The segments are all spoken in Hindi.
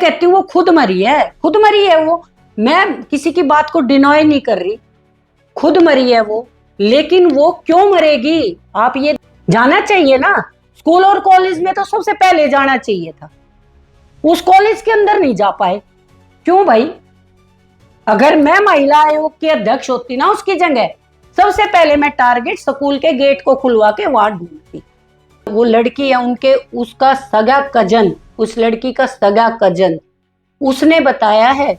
कहती हूँ वो खुद मरी है, खुद मरी है वो। मैं किसी की बात को डिनाय नहीं कर रही, खुद मरी है वो। लेकिन वो क्यों मरेगी, आप ये जाना चाहिए ना। स्कूल और कॉलेज में तो सबसे पहले जाना चाहिए था, उस कॉलेज के अंदर नहीं जा पाए, क्यों भाई? अगर मैं महिला आयोग की अध्यक्ष होती ना उसकी जगह, सबसे पहले मैं टारगेट स्कूल के गेट को खुलवा के वहां ढूंढती। वो लड़की है, उनके उसका सगा कजन, उस लड़की का सगा कजन, उसने बताया है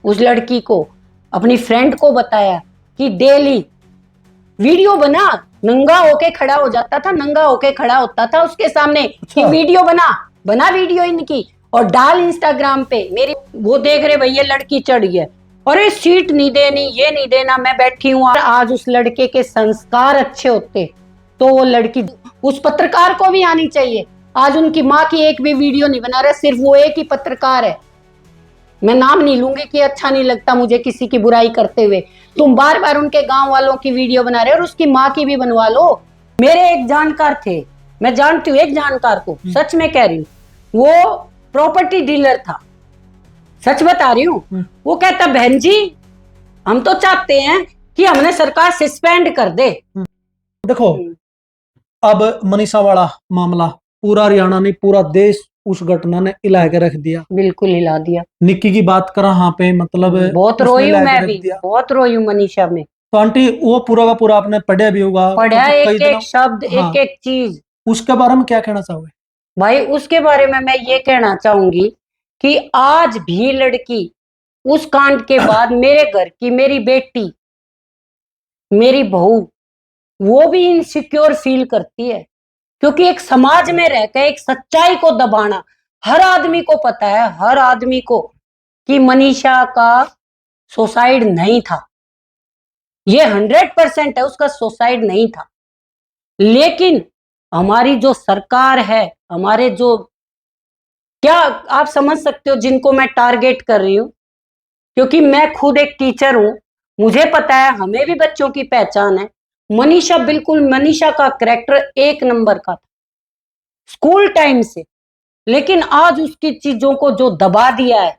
उस लड़की को, अपनी फ्रेंड को बताया कि डेली वीडियो बना, नंगा होके खड़ा हो जाता था, नंगा होके खड़ा होता था उसके सामने कि वीडियो बना वीडियो इनकी और डाल इंस्टाग्राम पे मेरी। वो देख रहे भैया लड़की चढ़ गई है, अरे सीट नहीं देनी, ये नहीं देना, मैं बैठी हूँ। आज उस लड़के के संस्कार अच्छे होते तो वो लड़की, उस पत्रकार को भी आनी चाहिए। आज उनकी माँ की एक भी वीडियो नहीं बना रहा, सिर्फ वो एक ही पत्रकार है। मैं नाम नहीं लूंगी कि अच्छा नहीं लगता मुझे किसी की बुराई करते हुए। तुम बार बार उनके गांव वालों की वीडियो बना रहे हो और उसकी माँ की भी बनवा लो। मेरे एक जानकार थे, मैं जानती हूँ एक जानकार को, सच में कह रही हूँ, वो प्रॉपर्टी डीलर था, सच बता रही हूँ। वो कहता बहन जी हम तो चाहते हैं कि हमने सरकार सस्पेंड कर दे। देखो अब मनीषा वाला मामला पूरा हरियाणा नहीं पूरा देश उस घटना ने हिला के रख दिया, बिल्कुल हिला दिया। निक्की की बात करा यहाँ पे, मतलब बहुत रोई हूँ मैं भी, बहुत रोई हूँ मनीषा में। तो आंटी वो पूरा का पूरा आपने पढ़ा भी होगा, पढ़ा, एक एक शब्द, एक एक चीज। उसके बारे में क्या कहना चाहोगे? भाई उसके बारे में मैं ये कहना चाहूंगी कि आज भी लड़की उस कांड के बाद मेरे घर की, मेरी बेटी, मेरी बहू, वो भी इनसिक्योर फील करती है। क्योंकि एक समाज में रहकर एक सच्चाई को दबाना, हर आदमी को पता है, हर आदमी को, कि मनीषा का सुसाइड नहीं था, ये 100% है, उसका सुसाइड नहीं था। लेकिन हमारी जो सरकार है, हमारे जो, क्या आप समझ सकते हो जिनको मैं टारगेट कर रही हूं? क्योंकि मैं खुद एक टीचर हूं, मुझे पता है, हमें भी बच्चों की पहचान है। मनीषा बिल्कुल, मनीषा का करैक्टर एक नंबर का था स्कूल टाइम से, लेकिन आज उसकी चीजों को जो दबा दिया है,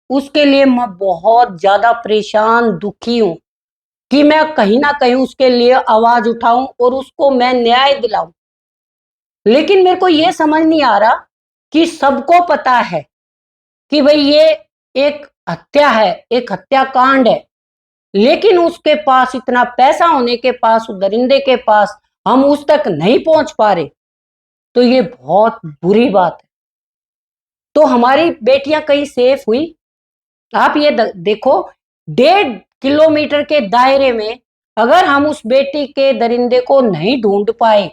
उसके लिए मैं बहुत ज्यादा परेशान, दुखी हूं कि मैं कहीं ना कहीं उसके लिए आवाज उठाऊं और उसको मैं न्याय दिलाऊं। लेकिन मेरे को यह समझ नहीं आ रहा कि सबको पता है कि भाई ये एक हत्या है, एक हत्याकांड है, लेकिन उसके पास इतना पैसा होने के पास, उस दरिंदे के पास हम उस तक नहीं पहुंच पा रहे, तो ये बहुत बुरी बात है। तो हमारी बेटियां कहीं सेफ हुई? आप ये देखो, 1.5 किलोमीटर के दायरे में अगर हम उस बेटी के दरिंदे को नहीं ढूंढ पाए,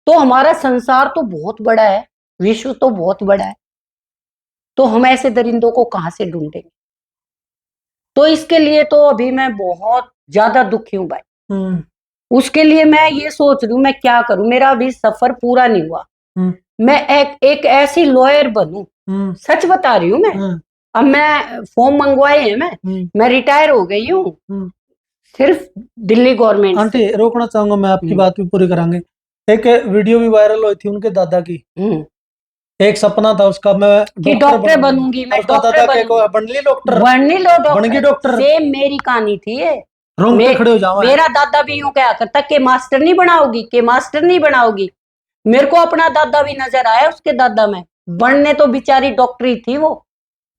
तो हमारा संसार तो बहुत बड़ा है, विश्व तो बहुत बड़ा है, तो हम ऐसे दरिंदों को कहां से ढूंढेंगे? तो इसके लिए तो अभी मैं बहुत ज्यादा दुखी हूं भाई। उसके लिए मैं ये सोच रही हूँ मैं क्या करूं, मेरा अभी सफर पूरा नहीं हुआ। मैं एक ऐसी लॉयर बनूं, सच बता रही हूँ मैं। अब मैं फॉर्म मंगवाए हैं, मैं रिटायर हो गई हूँ सिर्फ दिल्ली गवर्नमेंट से। आंटी रोकना चाहूंगा मैं, आपकी बात भी पूरी करांगे। एक वीडियो भी वायरल हुई थी उनके दादा की, एक सपना था उसका, मैं डॉक्टर बनूंगी, मैं डॉक्टर बनूंगी, डॉक्टर। सेम मेरी कहानी थी ये, खड़े हो जाओ। मेरा दादा भी यूं कहा करता कि मास्टर नहीं बनाओगी, के मास्टर नहीं बनाओगी। मेरे को अपना दादा भी नजर आया उसके दादा में, बनने तो बेचारी डॉक्टरी थी, वो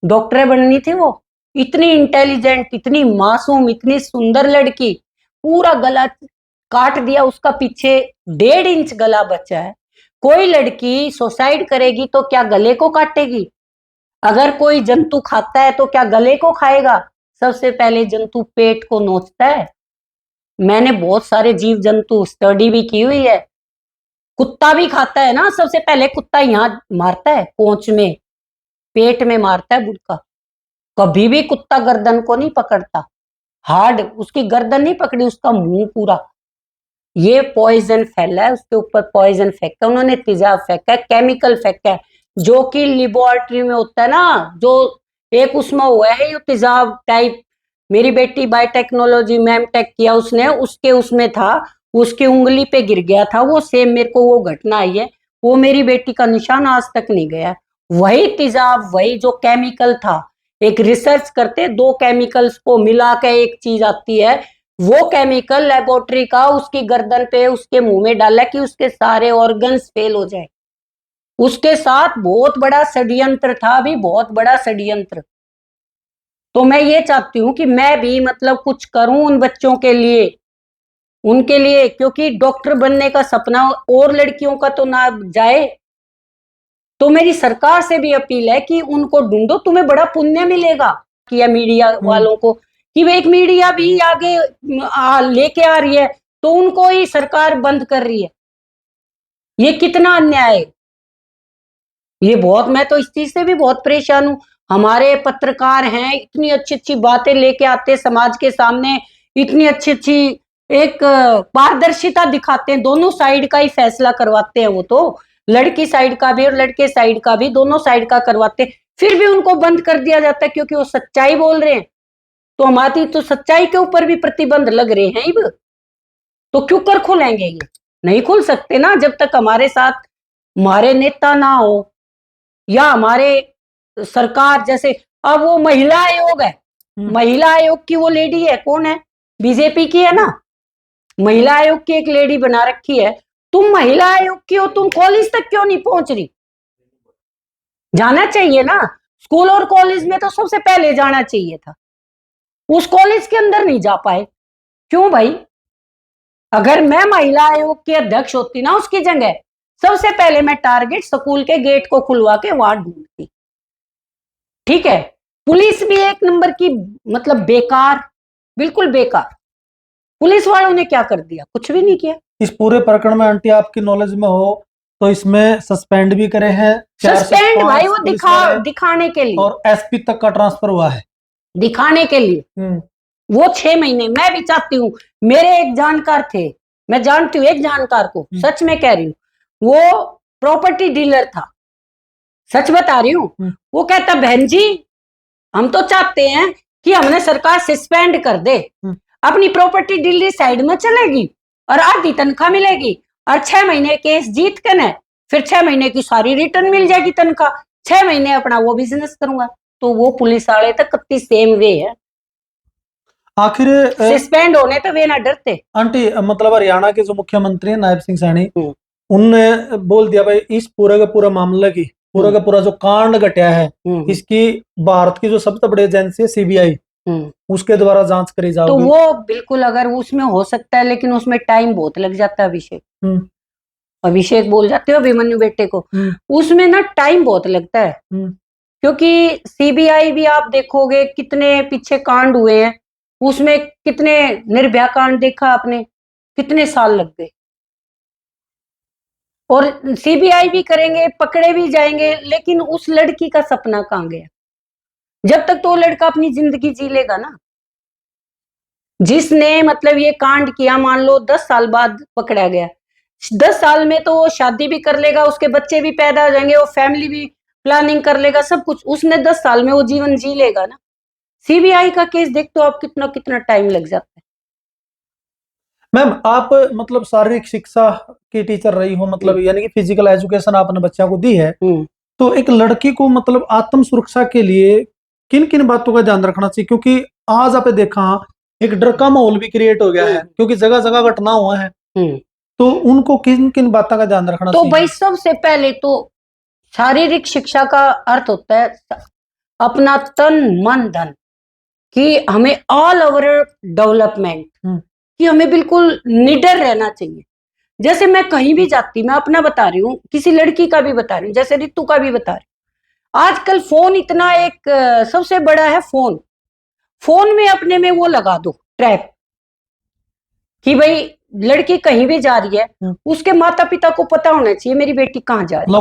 डॉक्टर बननी थी। वो इतनी इंटेलिजेंट, इतनी मासूम, इतनी सुंदर लड़की, पूरा गला काट दिया उसका, पीछे 1.5 इंच गला बचा है। कोई लड़की सुसाइड करेगी तो क्या गले को काटेगी? अगर कोई जंतु खाता है तो क्या गले को खाएगा? सबसे पहले जंतु पेट को नोचता है। मैंने बहुत सारे जीव जंतु स्टडी भी की हुई है। कुत्ता भी खाता है ना, सबसे पहले कुत्ता यहाँ मारता है, पोंछ में, पेट में मारता है बुड़का। कभी भी कुत्ता गर्दन को नहीं पकड़ता, हार्ड उसकी गर्दन नहीं पकड़ी, उसका मुंह पूरा। ये पॉइजन फैला है, उसके ऊपर पॉइजन फेंका उन्होंने, तेजाब फेंका है, केमिकल फेंका है, जो कि लेबोरेटरी में होता है ना, जो एक उसमें हुआ है ये तेजाब टाइप। मेरी बेटी बायोटेक्नोलॉजी मैम टेक किया उसने, उसके उसमें था, उसकी उंगली पे गिर गया था वो, सेम मेरे को वो घटना आई है। वो मेरी बेटी का निशान आज तक नहीं गया, वही तेजाब, वही जो केमिकल था, एक रिसर्च करते 2 केमिकल्स को मिला के एक चीज आती है, वो केमिकल लेबोरेटरी का उसकी गर्दन पे उसके मुंह में डाला कि उसके सारे ऑर्गन्स फेल हो जाए। उसके साथ बहुत बड़ा षड्यंत्र था, भी बहुत बड़ा षड्यंत्र। तो मैं ये चाहती हूँ कि मैं भी मतलब कुछ करूं उन बच्चों के लिए, उनके लिए, क्योंकि डॉक्टर बनने का सपना और लड़कियों का तो ना जाए। तो मेरी सरकार से भी अपील है कि उनको ढूंढो, तुम्हें बड़ा पुण्य मिलेगा। किया मीडिया वालों को कि वे एक मीडिया भी आगे लेके आ रही है, तो उनको ही सरकार बंद कर रही है। ये कितना अन्याय है। ये बहुत, मैं तो इस चीज से भी बहुत परेशान हूं। हमारे पत्रकार हैं, इतनी अच्छी अच्छी बातें लेके आते समाज के सामने, इतनी अच्छी अच्छी एक पारदर्शिता दिखाते हैं, दोनों साइड का ही फैसला करवाते हैं। वो तो लड़की साइड का भी और लड़के साइड का भी, दोनों साइड का करवाते हैं, फिर भी उनको बंद कर दिया जाता है क्योंकि वो सच्चाई बोल रहे हैं। तो हमारी तो सच्चाई के ऊपर भी प्रतिबंध लग रहे हैं अब। तो क्यों कर खुलेंगे ये? नहीं खुल सकते ना जब तक हमारे साथ हमारे नेता ना हो, या हमारे सरकार, जैसे अब वो महिला आयोग है, महिला आयोग की वो लेडी है, कौन है, बीजेपी की है ना, महिला आयोग की एक लेडी बना रखी है। तुम महिला आयोग की हो, तुम कॉलेज तक क्यों नहीं पहुंच रही? जाना चाहिए ना, स्कूल और कॉलेज में तो सबसे पहले जाना चाहिए था, उस कॉलेज के अंदर नहीं जा पाए, क्यों भाई? अगर मैं महिला आयोग की अध्यक्ष होती ना उसकी जगह, सबसे पहले मैं टारगेट स्कूल के गेट को खुलवा के वहां ढूंढती। ठीक है, पुलिस भी एक नंबर की, मतलब बेकार, बिल्कुल बेकार। पुलिस वालों ने क्या कर दिया? कुछ भी नहीं किया। इस पूरे प्रकरण में आंटी आपकी नॉलेज में हो तो इसमें सस्पेंड भी करे हैं, 4 से सस्पेंड 5 भाई, वो पुलिस वाले, दिखाने के लिए, और एसपी तक का ट्रांसफर हुआ है दिखाने के लिए। वो 6 महीने, मैं भी चाहती हूँ। मेरे एक जानकार थे, मैं जानती हूँ एक जानकार को, सच में कह रही हूँ, वो प्रॉपर्टी डीलर था, सच बता रही हूँ। वो कहता बहन जी हम तो चाहते हैं कि हमने सरकार सस्पेंड कर दे, अपनी प्रॉपर्टी डीलर साइड में चलेगी और आधी तनख्वाह मिलेगी, और 6 महीने केस जीत के न फिर 6 महीने की सारी रिटर्न मिल जाएगी तनख्वाह, 6 महीने अपना वो बिजनेस करूंगा। तो वो पुलिस वाले तक कितनी सेम वे है, आखिर सस्पेंड होने तो वे ना डरते। आंटी मतलब हरियाणा के जो मुख्यमंत्री हैं नायब सिंह सैनी, उनने बोल दिया भाई इस पूरे का पूरा मामला की, पूरा का पूरा जो कांड घटिया है इसकी भारत की जो सबसे बड़ी एजेंसी है सीबीआई, उसके द्वारा जांच करी जाएगी। तो वो बिल्कुल, अगर उसमें हो सकता है, लेकिन उसमें टाइम बहुत लग जाता है। अभिषेक बोल जाते हो अभिमन्यु बेटे को, उसमें ना टाइम बहुत लगता है, क्योंकि सीबीआई भी आप देखोगे कितने पीछे कांड हुए हैं, उसमें कितने निर्भया कांड देखा आपने, कितने साल लग गए। और सीबीआई भी करेंगे, पकड़े भी जाएंगे, लेकिन उस लड़की का सपना कहां गया? जब तक तो वो लड़का अपनी जिंदगी जी लेगा ना, जिसने मतलब ये कांड किया, मान लो 10 साल बाद पकड़ा गया, 10 साल में तो वो शादी भी कर लेगा, उसके बच्चे भी पैदा हो जाएंगे, वो फैमिली भी प्लानिंग कर लेगा, सब कुछ उसने 10 साल में वो जीवन जी लेगा ना। सीबीआई का केस देखते हो आप, कितना कितना टाइम लग जाता है। मैम आप मतलब शारीरिक शिक्षा की टीचर रही हो, मतलब यानी कि फिजिकल एजुकेशन आपने बच्चा को दी है, तो एक लड़की को मतलब आत्म सुरक्षा के लिए किन किन बातों का ध्यान रखना चाहिए? क्योंकि आज आपने देखा एक डर का माहौल भी क्रिएट हो गया है, क्योंकि जगह जगह घटना हुआ है, तो उनको किन किन बातों का ध्यान रखना चाहिए? तो भाई सबसे पहले तो शारीरिक शिक्षा का अर्थ होता है अपना तन मन धन, कि हमें ऑल ओवर डेवलपमेंट, कि हमें बिल्कुल निडर रहना चाहिए। जैसे मैं कहीं भी जाती, मैं अपना बता रही हूँ, किसी लड़की का भी बता रही हूँ, जैसे रितु का भी बता रही हूँ, आजकल फोन इतना एक सबसे बड़ा है, फोन, फोन में अपने में वो लगा दो ट्रैप, कि भाई लड़की कहीं भी जा रही है, उसके माता पिता को पता होना चाहिए मेरी बेटी कहाँ जा रही है,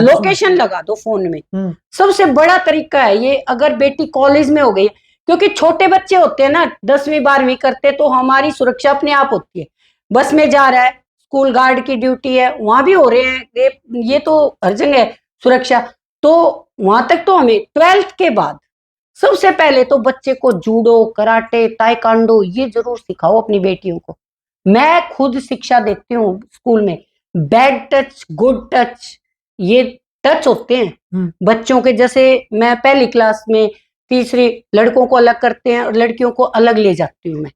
लोकेशन लगा दो फोन में। सबसे बड़ा तरीका है ये। अगर बेटी कॉलेज में हो गई, क्योंकि छोटे बच्चे होते हैं ना, 10वीं 12वीं करते, तो हमारी सुरक्षा अपने आप होती है। बस में जा रहा है, स्कूल गार्ड की ड्यूटी है, वहां भी हो रहे हैं ये तो हर जगह है सुरक्षा। तो वहां तक तो हमें 12th के बाद सबसे पहले तो बच्चे को जूडो, कराटे, ताइक्वांडो ये जरूर सिखाओ अपनी बेटियों को। मैं खुद शिक्षा देती हूँ स्कूल में, बैड टच गुड टच, ये टच होते हैं बच्चों के। जैसे मैं पहली क्लास में, तीसरी, लड़कों को अलग करते हैं और लड़कियों को अलग ले जाती हूँ मैं।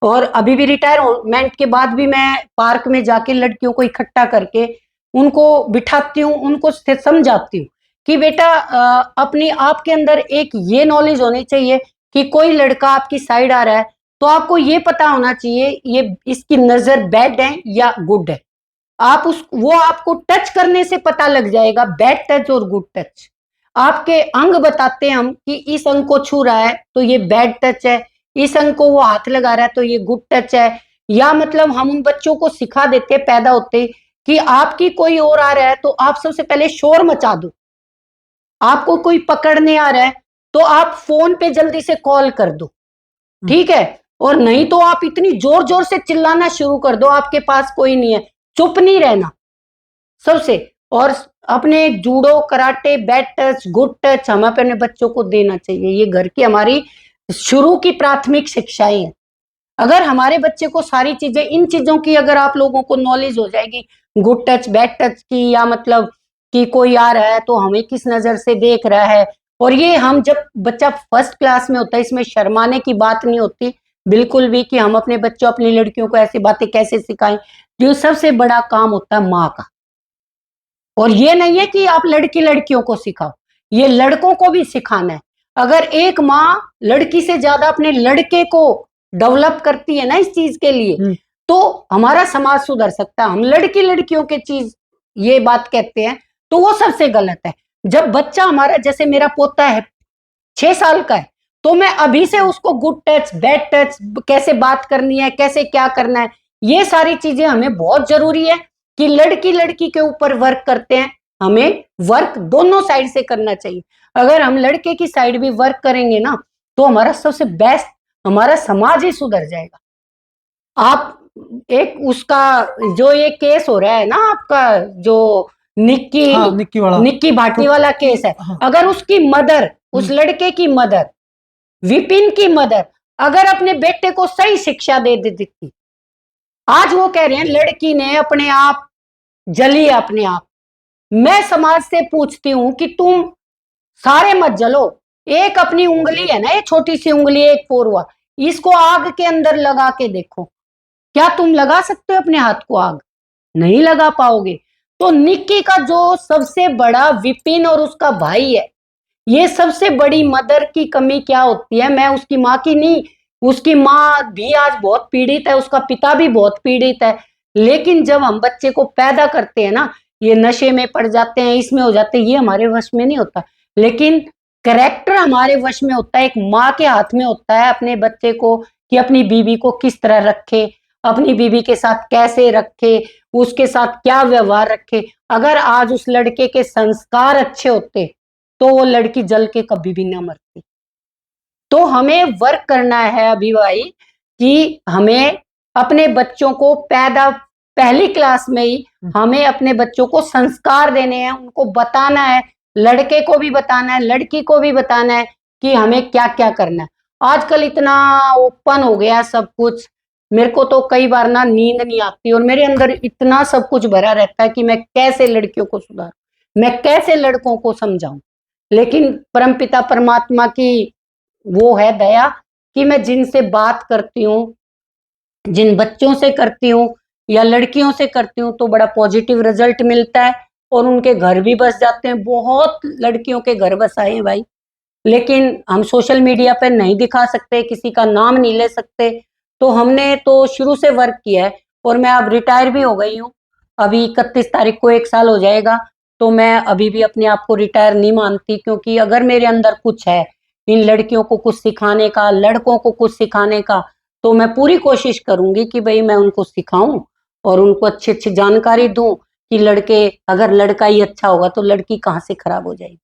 और अभी भी रिटायरमेंट के बाद भी मैं पार्क में जाके लड़कियों को इकट्ठा करके उनको बिठाती हूँ, उनको समझाती हूँ कि बेटा अपनी आपके अंदर एक ये नॉलेज होनी चाहिए कि कोई लड़का आपकी साइड आ रहा है तो आपको ये पता होना चाहिए ये इसकी नजर बैड है या गुड है। आप वो आपको टच करने से पता लग जाएगा, बैड टच और गुड टच। आपके अंग बताते हैं हम कि इस अंग को छू रहा है तो ये बैड टच है, इस अंग को वो हाथ लगा रहा है तो ये गुड टच है। या मतलब हम उन बच्चों को सिखा देते हैं पैदा होते कि आपकी कोई और आ रहा है तो आप सबसे पहले शोर मचा दो। आपको कोई पकड़ने आ रहा है तो आप फोन पे जल्दी से कॉल कर दो, ठीक है। और नहीं तो आप इतनी जोर जोर से चिल्लाना शुरू कर दो, आपके पास कोई नहीं है, चुप नहीं रहना सबसे। और अपने judo, karate, bad touch, good touch हमें अपने बच्चों को देना चाहिए। ये घर की हमारी शुरू की प्राथमिक शिक्षाएं हैं। अगर हमारे बच्चे को सारी चीजें, इन चीजों की अगर आप लोगों को नॉलेज हो जाएगी, गुड टच, बैड टच की, या मतलब कि कोई आ रहा है तो हमें किस नजर से देख रहा है। और ये हम जब बच्चा फर्स्ट क्लास में होता है, इसमें शर्माने की बात नहीं होती बिल्कुल भी कि हम अपने बच्चों, अपनी लड़कियों को ऐसी बातें कैसे सिखाएं। जो सबसे बड़ा काम होता है माँ का। और ये नहीं है कि आप लड़की लड़कियों को सिखाओ, ये लड़कों को भी सिखाना है। अगर एक माँ लड़की से ज्यादा अपने लड़के को डेवलप करती है ना इस चीज के लिए, तो हमारा समाज सुधर सकता है। हम लड़की लड़कियों के चीज ये बात कहते हैं तो वो सबसे गलत है। जब बच्चा हमारा, जैसे मेरा पोता है 6 साल का है, तो मैं अभी से उसको गुड टच, बैड टच, कैसे बात करनी है, कैसे क्या करना है, ये सारी चीजें हमें बहुत जरूरी है कि लड़की लड़की के ऊपर वर्क करते हैं, हमें वर्क दोनों साइड से करना चाहिए। अगर हम लड़के की साइड भी वर्क करेंगे ना तो हमारा सबसे बेस्ट, हमारा समाज ही सुधर जाएगा। आप एक उसका जो ये केस हो रहा है ना आपका, जो निक्की भाटी वाला केस है, अगर उसकी मदर, उस लड़के की मदर, विपिन की मदर अगर अपने बेटे को सही शिक्षा दे देती थी, आज वो कह रहे हैं लड़की ने अपने आप जली है अपने आप। मैं समाज से पूछती हूं कि तुम सारे मत जलो, एक अपनी उंगली है ना, ये छोटी सी उंगली, एक पोरवा, इसको आग के अंदर लगा के देखो, क्या तुम लगा सकते हो अपने हाथ को आग? नहीं लगा पाओगे। तो निक्की का जो सबसे बड़ा विपिन और उसका भाई है, ये सबसे बड़ी मदर की कमी क्या होती है, मैं उसकी माँ की नहीं, उसकी माँ भी आज बहुत पीड़ित है, उसका पिता भी बहुत पीड़ित है। लेकिन जब हम बच्चे को पैदा करते हैं ना, ये नशे में पड़ जाते हैं, इसमें हो जाते हैं, ये हमारे वश में नहीं होता। लेकिन कैरेक्टर हमारे वश में होता है, एक माँ के हाथ में होता है अपने बच्चे को कि अपनी बीवी को किस तरह रखे, अपनी बीवी के साथ कैसे रखे, उसके साथ क्या व्यवहार रखे। अगर आज उस लड़के के संस्कार अच्छे होते तो वो लड़की जल के कभी भी ना मरती। तो हमें वर्क करना है अभी भाई कि हमें अपने बच्चों को पहली क्लास में ही हमें अपने बच्चों को संस्कार देने हैं, उनको बताना है, लड़के को भी बताना है, लड़की को भी बताना है कि हमें क्या क्या करना है। आजकल इतना ओपन हो गया सब कुछ, मेरे को तो कई बार ना नींद नहीं आती और मेरे अंदर इतना सब कुछ भरा रहता है कि मैं कैसे लड़कियों को सुधारूं, मैं कैसे लड़कों को समझाऊं। लेकिन परमपिता परमात्मा की वो है दया कि मैं जिनसे बात करती हूँ, जिन बच्चों से करती हूँ या लड़कियों से करती हूँ, तो बड़ा पॉजिटिव रिजल्ट मिलता है और उनके घर भी बस जाते हैं। बहुत लड़कियों के घर बस आए हैं भाई, लेकिन हम सोशल मीडिया पर नहीं दिखा सकते, किसी का नाम नहीं ले सकते। तो हमने तो शुरू से वर्क किया है और मैं अब रिटायर भी हो गई हूँ, अभी 31 तारीख को 1 साल हो जाएगा। तो मैं अभी भी अपने आप को रिटायर नहीं मानती, क्योंकि अगर मेरे अंदर कुछ है इन लड़कियों को कुछ सिखाने का, लड़कों को कुछ सिखाने का, तो मैं पूरी कोशिश करूंगी कि भाई मैं उनको सिखाऊं और उनको अच्छी अच्छी जानकारी दूं कि लड़के, अगर लड़का ही अच्छा होगा तो लड़की कहाँ से खराब हो जाएगी,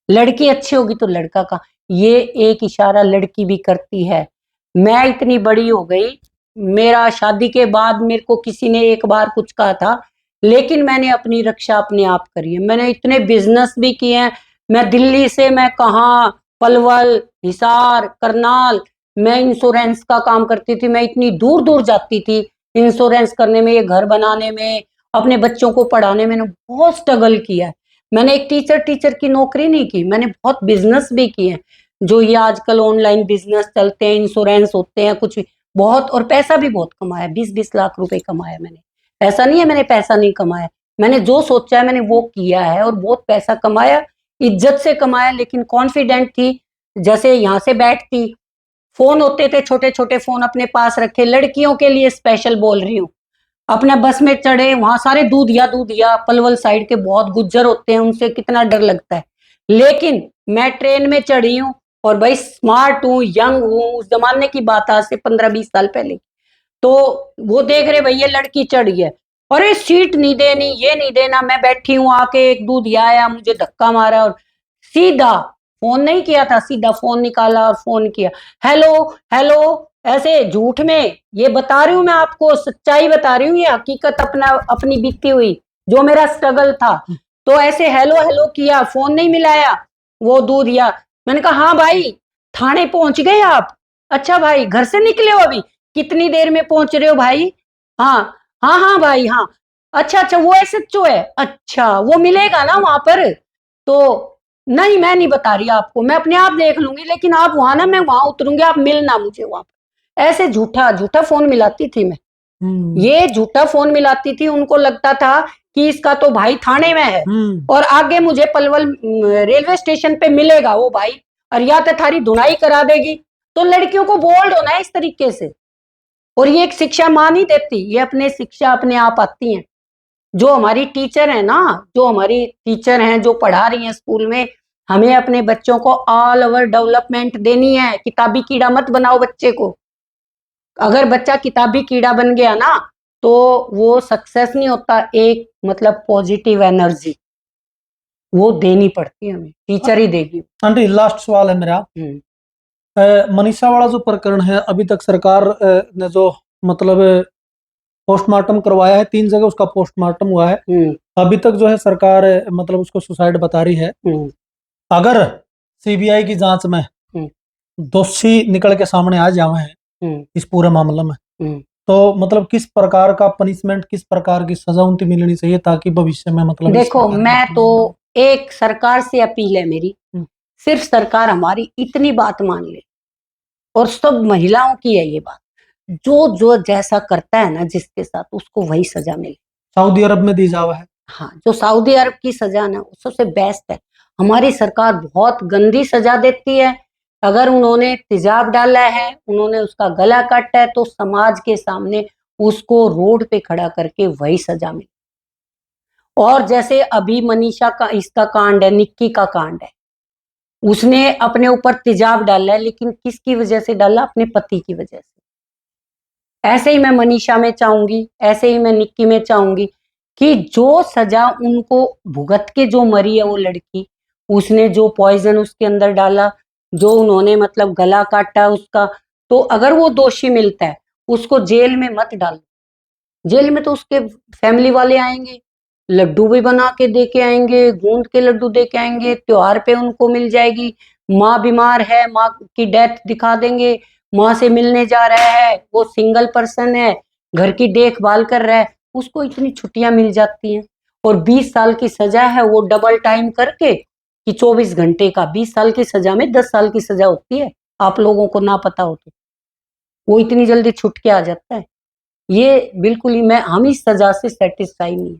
लड़की अच्छी होगी तो लड़का का। ये एक इशारा लड़की भी करती है। मैं इतनी बड़ी हो गई, मेरा शादी के बाद मेरे को किसी ने एक बार कुछ कहा था, लेकिन मैंने अपनी रक्षा अपने आप करी है। मैंने इतने बिजनेस भी किए हैं, मैं दिल्ली से मैं कहाँ, पलवल, हिसार, करनाल, मैं इंश्योरेंस का काम करती थी, मैं इतनी दूर दूर जाती थी इंश्योरेंस करने में, ये घर बनाने में, अपने बच्चों को पढ़ाने में, बहुत स्ट्रगल किया है। मैंने एक टीचर की नौकरी नहीं की, मैंने बहुत बिजनेस भी किए, जो ये आजकल ऑनलाइन बिजनेस चलते हैं, इंश्योरेंस होते हैं, कुछ भी बहुत, और पैसा भी बहुत कमाया, 20-20 लाख रुपए कमाया मैंने। ऐसा नहीं है मैंने पैसा नहीं कमाया, मैंने जो सोचा है मैंने वो किया है, और बहुत पैसा कमाया, इज्जत से कमाया, लेकिन कॉन्फिडेंट थी। जैसे यहाँ से बैठती, फोन होते थे छोटे छोटे फोन अपने पास रखे, लड़कियों के लिए स्पेशल बोल रही हूँ। अपने बस में चढ़े, वहां सारे दूधिया पलवल साइड के बहुत गुज्जर होते हैं, उनसे कितना डर लगता है, लेकिन मैं ट्रेन में चढ़ी हूँ, और भाई स्मार्ट हूँ, यंग हूँ, उस जमाने की बात आज से 15-20 साल पहले। तो वो देख रहे भैया लड़की चढ़ी है, अरे सीट नहीं देनी, ये नहीं देना, मैं बैठी हूँ, आके एक दूधिया आया, मुझे धक्का मारा, और सीधा फोन नहीं किया था, सीधा फोन निकाला और फोन किया, हेलो हेलो, ऐसे झूठ में। ये बता रही हूँ मैं आपको, सच्चाई बता रही हूँ, ये हकीकत अपना अपनी बीती हुई, जो मेरा स्ट्रगल था। तो ऐसे हेलो हेलो किया, फोन नहीं मिलाया, वो दूधिया। मैंने कहा हाँ भाई, थाने पहुंच गए आप? अच्छा भाई, घर से निकले हो अभी? कितनी देर में पहुंच रहे हो भाई? हाँ हाँ हाँ भाई हाँ। अच्छा अच्छा, वो एसएचओ है? अच्छा, वो मिलेगा ना वहां पर? तो नहीं, मैं नहीं बता रही आपको, मैं अपने आप देख लूंगी, लेकिन आप वहां ना, मैं वहां उतरूंगी, आप मिलना मुझे वहां पर। ऐसे झूठा झूठा फोन मिलाती थी मैं, ये झूठा फोन मिलाती थी। उनको लगता था कि इसका तो भाई थाने में है, और आगे मुझे पलवल रेलवे स्टेशन पे मिलेगा वो भाई, और या तो थारी धुनाई करा देगी। तो लड़कियों को बोल्ड होना है इस तरीके से, और ये एक शिक्षा मां नहीं देती, ये अपने शिक्षा अपने आप आती है। जो हमारी टीचर है ना, जो हमारी टीचर हैं, जो पढ़ा रही हैं स्कूल में, हमें अपने बच्चों को ऑल ओवर डेवलपमेंट देनी है, किताबी कीड़ा मत बनाओ बच्चे को। अगर बच्चा किताबी कीड़ा बन गया ना, तो वो सक्सेस नहीं होता, एक मतलब पॉजिटिव एनर्जी वो देनी पड़ती है, हमें टीचर ही देगी। आंटी लास्ट सवाल है मेरा, मनीषा वाला जो प्रकरण है, अभी तक सरकार ने जो मतलब पोस्टमार्टम करवाया है, 3 जगह उसका पोस्टमार्टम हुआ है, अभी तक जो है सरकार मतलब उसको सुसाइड बता रही है। अगर सीबीआई की जांच में दोषी निकल के सामने आ जावे हैं इस पूरे मामले में, तो मतलब किस प्रकार का पनिशमेंट, किस प्रकार की सजा उनकी मिलनी चाहिए, ताकि भविष्य में मतलब देखो, मैं तो एक सरकार से अपील है मेरी, सिर्फ सरकार हमारी इतनी बात मान ले, और सब महिलाओं की है ये बात, जो जो जैसा करता है ना जिसके साथ, उसको वही सजा मिले। सऊदी अरब में दी जावा है। हाँ, जो सऊदी अरब की सजा ना, सबसे बेस्ट है। हमारी सरकार बहुत गंदी सजा देती है। अगर उन्होंने तेजाब डाला है, उन्होंने उसका गला काटा है, तो समाज के सामने उसको रोड पे खड़ा करके वही सजा मिले। और जैसे अभी मनीषा का इसका कांड है, निक्की का कांड है, उसने अपने ऊपर तेजाब डाला है, लेकिन किसकी वजह से डाला? अपने पति की वजह से। ऐसे ही मैं मनीषा में चाहूंगी, ऐसे ही मैं निक्की में चाहूंगी कि जो सजा उनको भुगत के जो मरी है वो लड़की, उसने जो पॉइजन उसके अंदर डाला, जो उन्होंने मतलब गला काटा उसका, तो अगर वो दोषी मिलता है, उसको जेल में मत डालो। जेल में तो उसके फैमिली वाले आएंगे, लड्डू भी बना के दे के आएंगे, गूंद के लड्डू दे के आएंगे, त्योहार पे उनको मिल जाएगी। माँ बीमार है, माँ की डेथ दिखा देंगे, माँ से मिलने जा रहा है, वो सिंगल पर्सन है, घर की देखभाल कर रहा है, उसको इतनी छुट्टियां मिल जाती हैं। और 20 साल की सजा है, वो डबल टाइम करके कि 24 घंटे का, 20 साल की सजा में 10 साल की सजा होती है, आप लोगों को ना पता हो तो। वो इतनी जल्दी छुट के आ जाता है। ये बिल्कुल ही हम इस सजा से सेटिस्फाई नहीं।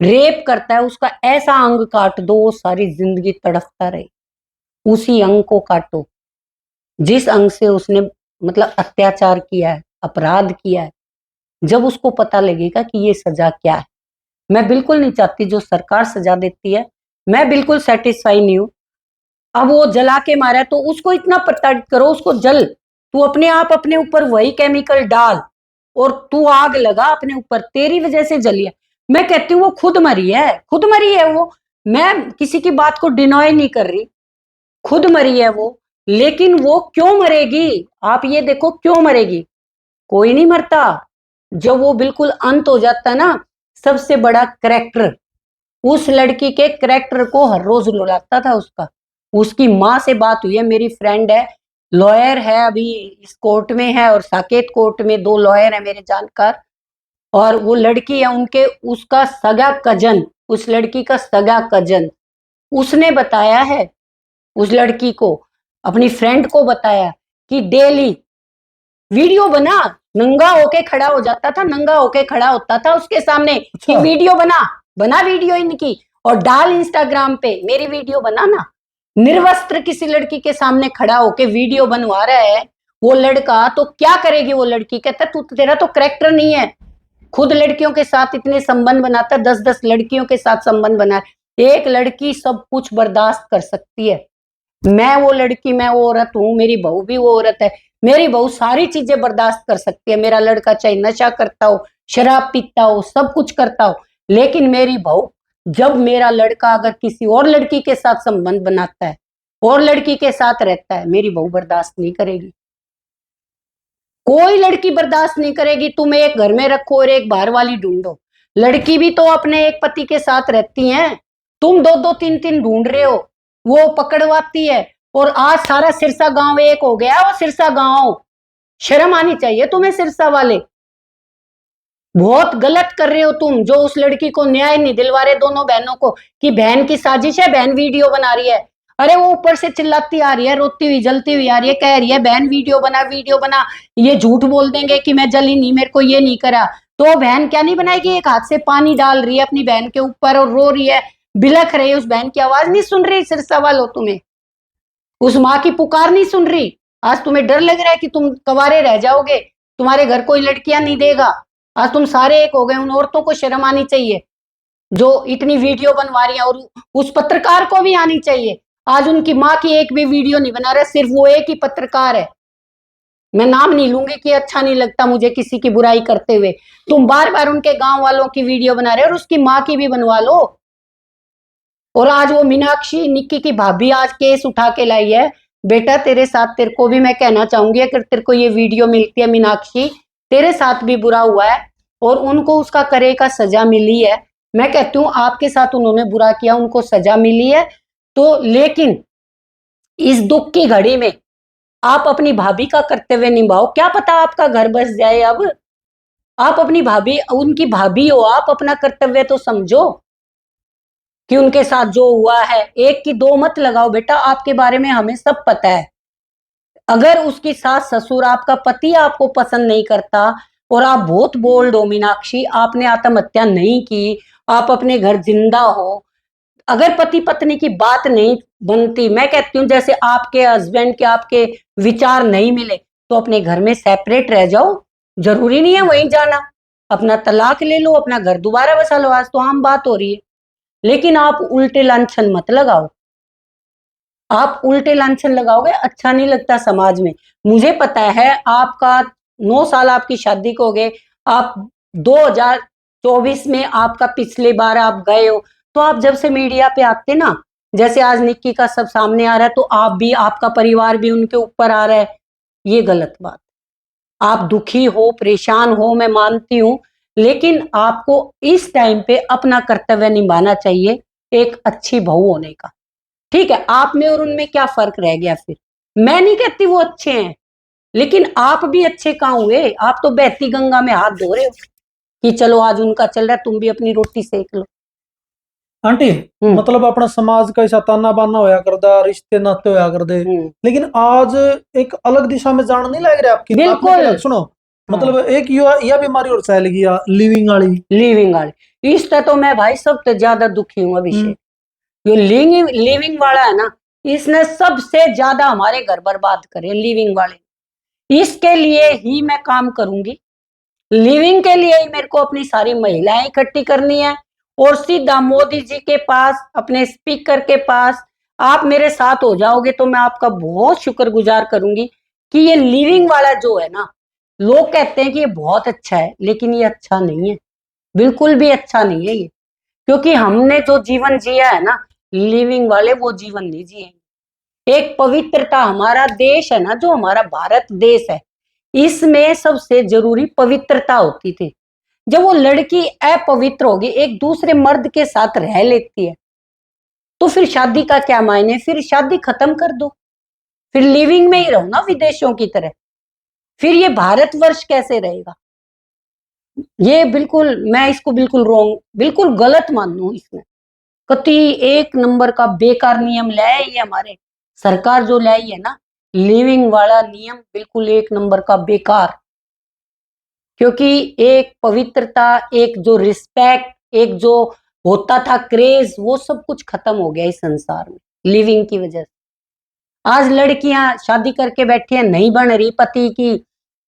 रेप करता है, उसका ऐसा अंग काट दो, वो सारी जिंदगी तड़पता रहे, उसी अंग को काटो जिस अंग से उसने मतलब अत्याचार किया है, अपराध किया है। जब उसको पता लगेगा कि ये सजा क्या है। मैं बिल्कुल नहीं चाहती जो सरकार सजा देती है, मैं बिल्कुल सेटिस्फाई नहीं हूं। अब वो जला के मारा है, तो उसको इतना प्रताड़ित करो, उसको जल, तू अपने आप अपने ऊपर वही केमिकल डाल, और तू आग लगा अपने ऊपर, तेरी वजह से जली है। मैं कहती हूँ वो खुद मरी है, खुद मरी है वो, मैं किसी की बात को डिनॉय नहीं कर रही, खुद मरी है वो। लेकिन वो क्यों मरेगी? आप ये देखो, क्यों मरेगी? कोई नहीं मरता। जब वो बिल्कुल अंत हो जाता है ना, सबसे बड़ा करैक्टर, उस लड़की के करैक्टर को हर रोज रुलाता था उसका। उसकी माँ से बात हुई है, मेरी फ्रेंड है, लॉयर है, अभी इस कोर्ट में है, और साकेत कोर्ट में 2 लॉयर है मेरे जानकार, और वो लड़की है उनके, उसका सगा कजन उस लड़की का सगा कजन, उसने बताया है उस लड़की को, अपनी फ्रेंड को बताया कि डेली वीडियो बना, नंगा होके खड़ा हो जाता था, नंगा होके खड़ा होता था उसके सामने कि वीडियो बना वीडियो इनकी और डाल इंस्टाग्राम पे, मेरी वीडियो बना ना। निर्वस्त्र किसी लड़की के सामने खड़ा होके वीडियो बनवा रहा है वो लड़का, तो क्या करेगी वो लड़की? कहता तू, तेरा तो करैक्टर नहीं है, खुद लड़कियों के साथ इतने संबंध बनाता, 10-10 लड़कियों के साथ संबंध बना। एक लड़की सब कुछ बर्दाश्त कर सकती है, मैं वो लड़की, मैं वो औरत हूँ, मेरी बहू भी वो औरत है, मेरी बहू सारी चीजें बर्दाश्त कर सकती है। मेरा लड़का चाहे नशा करता हो, शराब पीता हो, सब कुछ करता हो, लेकिन मेरी बहू, जब मेरा लड़का अगर किसी और लड़की के साथ संबंध बनाता है और लड़की के साथ रहता है, मेरी बहू बर्दाश्त नहीं करेगी। कोई लड़की बर्दाश्त नहीं करेगी। तुम एक घर में रखो और एक बाहर वाली ढूंढो, लड़की भी तो अपने एक पति के साथ रहती हैं, तुम 2-2 3-3 ढूंढ रहे हो, वो पकड़वाती है। और आज सारा सिरसा गांव एक हो गया, वो सिरसा गांव, शर्म आनी चाहिए तुम्हें सिरसा वाले। बहुत गलत कर रहे हो तुम, जो उस लड़की को न्याय नहीं दिलवा रहे दोनों बहनों को, कि बहन की साजिश है, बहन वीडियो बना रही है। अरे वो ऊपर से चिल्लाती आ रही है, रोती हुई जलती हुई आ रही है, कह रही है बहन वीडियो बना। ये झूठ बोल देंगे कि मैं जली नहीं, मेरे को ये नहीं करा, तो बहन क्या नहीं बनाएगी? एक हाथ से पानी डाल रही है अपनी बहन के ऊपर और रो रही है, बिलख रही है। उस बहन की आवाज नहीं सुन रही सिरसा वालों तुम्हें? उस माँ की पुकार नहीं सुन रही? आज तुम्हें डर लग रहा है कि तुम कवारे रह जाओगे, तुम्हारे घर कोई लड़कियां नहीं देगा। आज तुम सारे एक हो गए। उन औरतों को शर्म आनी चाहिए जो इतनी वीडियो बनवा रही है, और उस पत्रकार को भी आनी चाहिए। आज उनकी माँ की एक भी वीडियो नहीं बना रहा, सिर्फ वो एक ही पत्रकार है। मैं नाम नहीं लूंगी कि अच्छा नहीं लगता मुझे किसी की बुराई करते हुए। तुम बार बार उनके गांव वालों की वीडियो बना रहे हो, और उसकी माँ की भी बनवा लो। और आज वो मीनाक्षी, निक्की की भाभी आज केस उठा के लाई है। बेटा तेरे साथ, तेरे को भी मैं कहना चाहूंगी, अगर तेरे को ये वीडियो मिलती है मीनाक्षी, तेरे साथ भी बुरा हुआ है और उनको उसका करे का सजा मिली है। मैं कहती हूँ आपके साथ उन्होंने बुरा किया, उनको सजा मिली है, तो लेकिन इस दुख की घड़ी में आप अपनी भाभी का कर्तव्य निभाओ। क्या पता आपका घर बस जाए। अब आप अपनी भाभी, उनकी भाभी हो, आप अपना कर्तव्य तो समझो कि उनके साथ जो हुआ है। एक की दो मत लगाओ बेटा, आपके बारे में हमें सब पता है। अगर उसकी सास ससुर, आपका पति आपको पसंद नहीं करता, और आप बहुत बोल्ड हो मीनाक्षी, आपने आत्महत्या नहीं की, आप अपने घर जिंदा हो, अगर पति पत्नी की बात नहीं बनती, मैं कहती हूँ जैसे आपके हस्बैंड के आपके विचार नहीं मिले, तो अपने घर में सेपरेट रह जाओ। जरूरी नहीं है वहीं जाना, अपना तलाक ले लो, अपना घर दोबारा बसा लो। आज तो आम बात हो रही है, लेकिन आप उल्टे लांछन मत लगाओ। आप उल्टे लांछन लगाओगे अच्छा नहीं लगता समाज में। मुझे पता है आपका 9 साल आपकी शादी को हो गए, आप 2024 में आपका पिछले बार आप गए हो, तो आप जब से मीडिया पे आते ना, जैसे आज निक्की का सब सामने आ रहा है, तो आप भी, आपका परिवार भी उनके ऊपर आ रहा है। ये गलत बात। आप दुखी हो, परेशान हो, मैं मानती हूं, लेकिन आपको इस टाइम पे अपना कर्तव्य निभाना चाहिए, एक अच्छी बहू होने का। ठीक है, आप में और उनमें क्या फर्क रह गया फिर? मैं नहीं कहती वो अच्छे हैं, लेकिन आप भी अच्छे कहाँ हुए? आप तो बहती गंगा में हाथ धो रहे हो कि चलो आज उनका चल रहा है, तुम भी अपनी रोटी सेक लो। आंटी, मतलब अपना समाज का ऐसा ताना बाना होया करदा, रिश्ते नाते होया कर दे, लेकिन आज एक अलग दिशा में जान नहीं लग रहा आपकी? बिल्कुल। सुनो, मतलब एक यह बीमारी और फैल गया, लिविंग वाली। इससे तो मैं भाई सबसे ज्यादा दुखी हूँ अभिषेक। जो लिविंग वाला है ना, इसने सबसे ज्यादा हमारे घर बर्बाद करे, लिविंग वाले। इसके लिए ही मैं काम करूंगी, लिविंग के लिए ही मेरे को अपनी सारी महिलाएं इकट्ठी करनी है, और सीधा मोदी जी के पास, अपने स्पीकर के पास आप मेरे साथ हो जाओगे तो मैं आपका बहुत शुक्रगुजार करूंगी कि ये लिविंग वाला जो है ना, लोग कहते हैं कि ये बहुत अच्छा है, लेकिन ये अच्छा नहीं है, बिल्कुल भी अच्छा नहीं है ये। क्योंकि हमने जो जीवन जिया है ना, लिविंग वाले वो जीवन नहीं जिए। एक पवित्रता, हमारा देश है ना, जो हमारा भारत देश है, इसमें सबसे जरूरी पवित्रता होती थी। जब वो लड़की अपवित्र होगी, एक दूसरे मर्द के साथ रह लेती है, तो फिर शादी का क्या मायने? फिर शादी खत्म कर दो, फिर लिविंग में ही रहो ना विदेशों की तरह। फिर ये भारतवर्ष कैसे रहेगा? ये बिल्कुल, मैं इसको बिल्कुल रॉन्ग, बिल्कुल गलत मानूं इसमें। कति एक नंबर का बेकार नियम लाए ये हमारे सरकार जो लाई है ना, लिविंग वाला नियम बिल्कुल एक नंबर का बेकार। क्योंकि एक पवित्रता, एक जो रिस्पेक्ट, एक जो होता था क्रेज, वो सब कुछ खत्म हो गया इस संसार में लिविंग की वजह से। आज लड़कियां शादी करके बैठी हैं, नहीं बन रही पति की,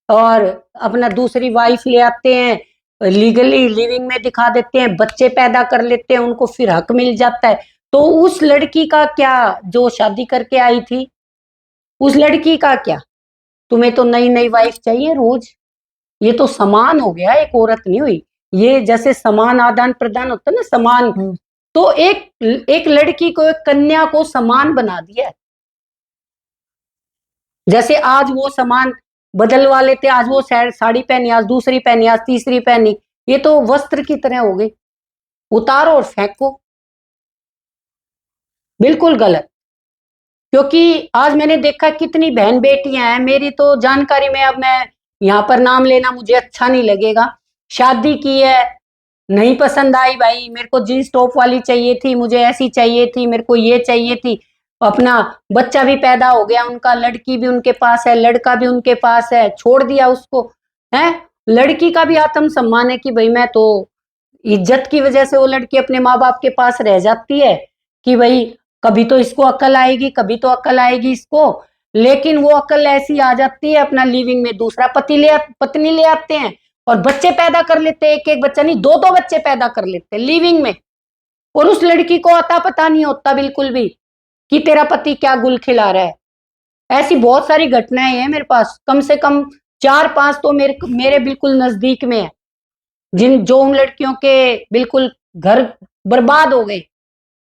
और अपना दूसरी वाइफ ले आते हैं, लीगली लिविंग में दिखा देते हैं, बच्चे पैदा कर लेते हैं, उनको फिर हक मिल जाता है। तो उस लड़की का क्या जो शादी करके आई थी, उस लड़की का क्या? तुम्हें तो नई नई वाइफ चाहिए रोज। ये तो समान हो गया, एक औरत नहीं हुई। ये जैसे समान आदान प्रदान होता है ना, समान, तो एक लड़की को, एक कन्या को समान बना दिया है। जैसे आज वो सामान बदलवा लेते, आज वो साड़ी पहनी, आज दूसरी पहनी, आज तीसरी पहनी, ये तो वस्त्र की तरह हो गई, उतारो और फेंको। बिल्कुल गलत। क्योंकि आज मैंने देखा कितनी बहन बेटियां हैं, मेरी तो जानकारी में, अब मैं यहाँ पर नाम लेना मुझे अच्छा नहीं लगेगा, शादी की है, नहीं पसंद आई, भाई मेरे को जींस टॉप वाली चाहिए थी, मुझे ऐसी चाहिए थी, मेरे को ये चाहिए थी, अपना बच्चा भी पैदा हो गया उनका, लड़की भी उनके पास है, लड़का भी उनके पास है, छोड़ दिया उसको, है। लड़की का भी आत्मसम्मान है कि भाई मैं तो, इज्जत की वजह से वो लड़की अपने माँ बाप के पास रह जाती है कि भाई कभी तो इसको अक्ल आएगी, कभी तो अक्ल आएगी इसको। लेकिन वो अक्ल ऐसी आ जाती है, अपना लिविंग में दूसरा पत्नी ले आते हैं और बच्चे पैदा कर लेते हैं, एक एक बच्चा नहीं, दो दो बच्चे पैदा कर लेते हैं लिविंग में। और उस लड़की को अता पता नहीं होता बिल्कुल भी कि तेरा पति क्या गुल खिला रहा है। ऐसी बहुत सारी घटनाएं हैं मेरे पास, कम से कम 4-5 तो मेरे बिल्कुल नजदीक में है, जो उन लड़कियों के बिल्कुल घर बर्बाद हो गए,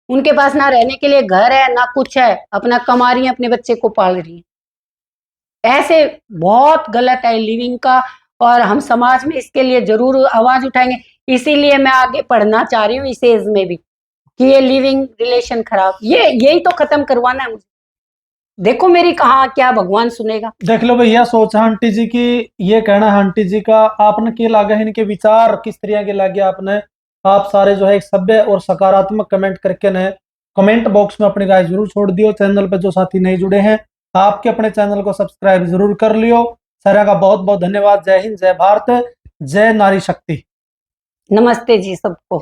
उनके पास ना रहने के लिए घर है ना कुछ है, अपना कमा रही है, अपने बच्चे को पाल रही है। ऐसे बहुत गलत है लिविंग का, और हम समाज में इसके लिए जरूर आवाज उठाएंगे। इसीलिए मैं आगे पढ़ना चाह रही हूँ इस एज में भी, कि ये लिविंग रिलेशन खराब, ये यही तो खत्म करवाना है मुझे। देखो मेरी कहाँ क्या भगवान सुनेगा। देख लो भैया, सोचा आंटी जी की, ये कहना है आंटी जी का, आपने के लागे इनके विचार किस तरह के लागे आपने, आप सारे जो है एक सभ्य और सकारात्मक कमेंट करके ने कमेंट बॉक्स में अपनी राय जरूर छोड़ दियो। चैनल पर जो साथी नहीं जुड़े हैं, आपके अपने चैनल को सब्सक्राइब जरूर कर लियो। सारा का बहुत बहुत धन्यवाद। जय हिंद, जय भारत, जय नारी शक्ति। नमस्ते जी सबको।